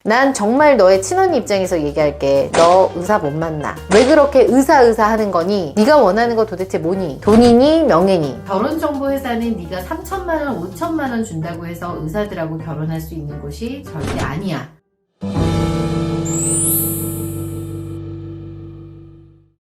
난 정말 너의 친언니 입장에서 얘기할게. 너 의사 못 만나. 왜 그렇게 의사 하는 거니? 네가 원하는 거 도대체 뭐니? 돈이니 명예니? 결혼정보회사는 네가 3천만 원, 5천만 원 준다고 해서 의사들하고 결혼할 수 있는 곳이 절대 아니야.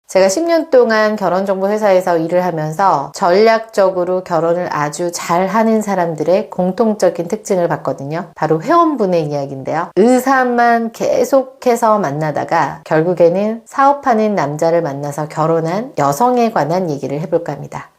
제가 10년 동안 결혼정보회사에서 일을 하면서 전략적으로 결혼을 아주 잘하는 사람들의 공통적인 특징을 봤거든요. 바로 회원분의 이야기인데요. 의사만 계속해서 만나다가 결국에는 사업하는 남자를 만나서 결혼한 여성에 관한 얘기를 해볼까 합니다.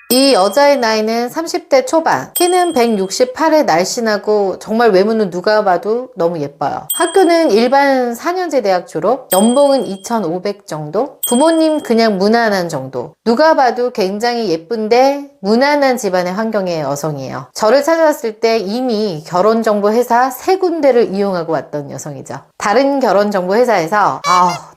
이 여자의 나이는 30대 초반, 키는 168에 날씬하고 정말 외모는 누가 봐도 너무 예뻐요. 학교는 일반 4년제 대학 졸업, 연봉은 2,500 정도, 부모님 그냥 무난한 정도. 누가 봐도 굉장히 예쁜데 무난한 집안의 환경의 여성이에요. 저를 찾아왔을 때 이미 결혼정보회사 3군데를 이용하고 왔던 여성이죠. 다른 결혼정보회사에서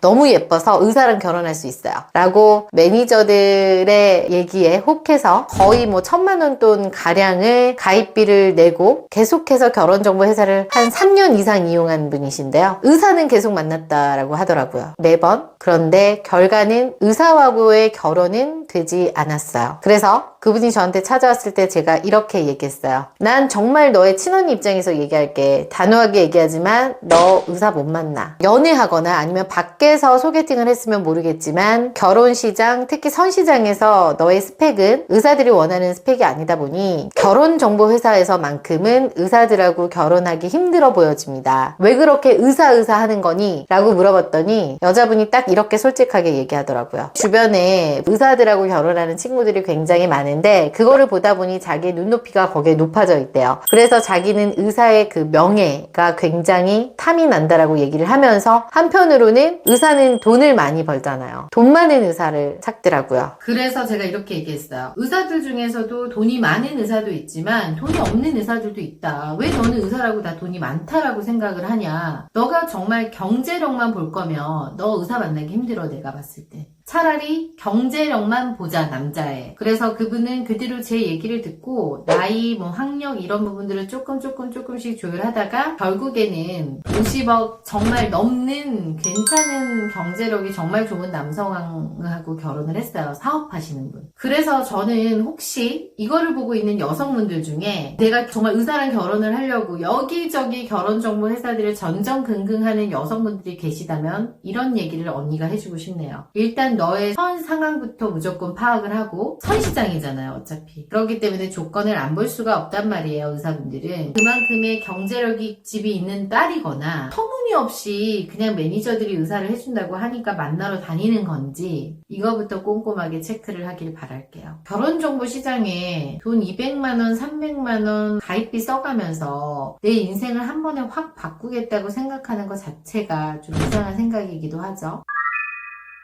너무 예뻐서 의사랑 결혼할 수 있어요 라고 매니저들의 얘기에 혹해서 거의 1,000만 원 돈 가량을 가입비를 내고 계속해서 결혼정보회사를 한 3년 이상 이용한 분이신데요. 의사는 계속 만났다라고 하더라고요. 매번. 그런데 결과는 의사하고의 결혼은 되지 않았어요. 그래서 그분이 저한테 찾아왔을 때 제가 이렇게 얘기했어요. 난 정말 너의 친언니 입장에서 얘기할게. 단호하게 얘기하지만 너 의사 못 만나. 연애하거나 아니면 밖에서 소개팅을 했으면 모르겠지만 결혼시장, 특히 선시장에서 너의 스펙은 의사들이 원하는 스펙이 아니다 보니 결혼정보회사에서만큼은 의사들하고 결혼하기 힘들어 보여집니다. 왜 그렇게 의사 하는 거니? 라고 물어봤더니 여자분이 딱 이렇게 솔직하게 얘기하더라고요. 주변에 의사들하고 결혼하는 친구들이 굉장히 많은데 그거를 보다 보니 자기의 눈높이가 거기에 높아져 있대요. 그래서 자기는 의사의 그 명예가 굉장히 탐이 난다라고 얘기를 하면서 한편으로는 의사는 돈을 많이 벌잖아요. 돈 많은 의사를 찾더라고요. 그래서 제가 이렇게 얘기했어요. 의사들 중에서도 돈이 많은 의사도 있지만 돈이 없는 의사들도 있다. 왜 너는 의사라고 다 돈이 많다라고 생각을 하냐. 너가 정말 경제력만 볼 거면 너 의사 만나기 힘들어, 내가 봤을 때. 차라리 경제력만 보자, 남자애. 그래서 그분은 그대로 제 얘기를 듣고 나이, 학력 이런 부분들을 조금씩 조율하다가 결국에는 50억 정말 넘는 괜찮은 경제력이 정말 좋은 남성하고 결혼을 했어요. 사업하시는 분. 그래서 저는 혹시 이거를 보고 있는 여성분들 중에 내가 정말 의사랑 결혼을 하려고 여기저기 결혼정보회사들을 전전긍긍하는 여성분들이 계시다면 이런 얘기를 언니가 해주고 싶네요. 일단 너의 현 상황부터 무조건 파악을 하고 선시장이잖아요, 어차피. 그렇기 때문에 조건을 안 볼 수가 없단 말이에요, 의사분들은. 그만큼의 경제력이 집이 있는 딸이거나 터무니없이 그냥 매니저들이 의사를 해준다고 하니까 만나러 다니는 건지 이거부터 꼼꼼하게 체크를 하길 바랄게요. 결혼정보 시장에 돈 200만원, 300만원 가입비 써가면서 내 인생을 한 번에 확 바꾸겠다고 생각하는 것 자체가 좀 이상한 생각이기도 하죠.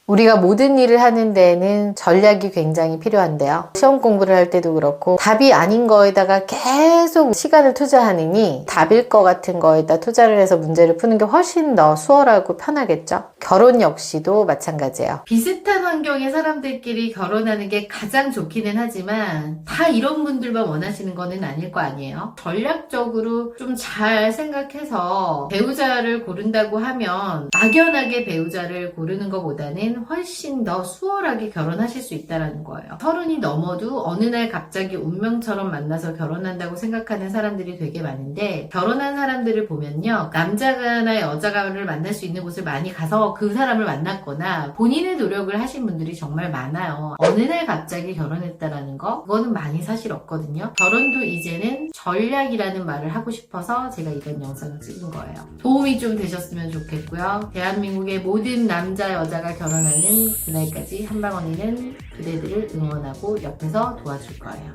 우리가 모든 일을 하는 데에는 전략이 굉장히 필요한데요. 시험 공부를 할 때도 그렇고 답이 아닌 거에다가 계속 시간을 투자하느니 답일 것 같은 거에다 투자를 해서 문제를 푸는 게 훨씬 더 수월하고 편하겠죠. 결혼 역시도 마찬가지예요. 비슷한 환경의 사람들끼리 결혼하는 게 가장 좋기는 하지만 다 이런 분들만 원하시는 거는 아닐 거 아니에요. 전략적으로 좀 잘 생각해서 배우자를 고른다고 하면 막연하게 배우자를 고르는 것보다는 훨씬 더 수월하게 결혼하실 수 있다는 거예요. 30이 넘어도 어느 날 갑자기 운명처럼 만나서 결혼한다고 생각하는 사람들이 되게 많은데 결혼한 사람들을 보면요. 남자나 여자를 만날 수 있는 곳을 많이 가서 그 사람을 만났거나 본인의 노력을 하신 분들이 정말 많아요. 어느 날 갑자기 결혼했다라는 거 그거는 많이 사실 없거든요. 결혼도 이제는 전략이라는 말을 하고 싶어서 제가 이런 영상을 찍은 거예요. 도움이 좀 되셨으면 좋겠고요. 대한민국의 모든 남자 여자가 결혼하는 그날까지 한방언니는 그대들을 응원하고 옆에서 도와줄 거예요.